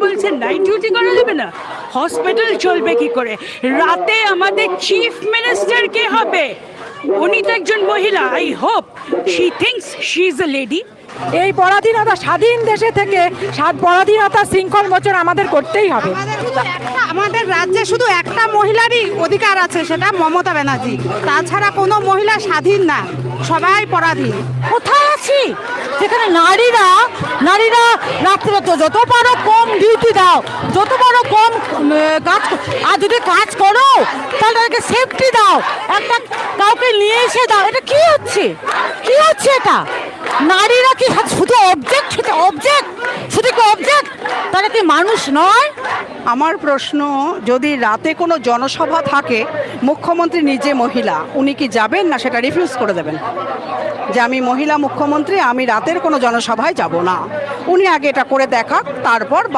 বলছেন night duty করা যাবে না? হসপিটাল চলবে কি করে? রাতে আমাদের চিফ মিনিস্টার কে হবে? উনি তো একজন মহিলা। I hope she thinks she is a lady. এই পরাধীনতা, স্বাধীন দেশে থেকে পরাধীনতা শৃঙ্খল মোচন আমাদের করতেই হবে। আমাদের রাজ্যে শুধু একটা মহিলারই অধিকার আছে, সেটা মমতা ব্যানার্জি। তাছাড়া কোনো মহিলা স্বাধীন না, সবাই পরাধীন। কোথায় আছি যেখানে নারীরা রাত্রে তো যত পারো কম ডিউটি দাও, যত পারো কম কাজ, আর যদি কাজ করো তাহলে তাদেরকে সেফটি দাও, একটা কাউকে নিয়ে এসে দাও। এটা কি হচ্ছে? কি হচ্ছে এটা? নারীরা কি শুধু অবজেক্ট? শুধু কি অবজেক্ট? তারা কি মানুষ নয়? আমার প্রশ্ন, যদি রাতে কোনো জনসভা থাকে, মুখ্যমন্ত্রী নিজে মহিলা, উনি কি যাবেন না সেটা রিফিউজ করে দেবেন যে আমি মহিলা মুখ্যমন্ত্রী, আমি রাতের কোনো জনসভায় যাব না? উনি আগে এটা করে দেখাক, তারপর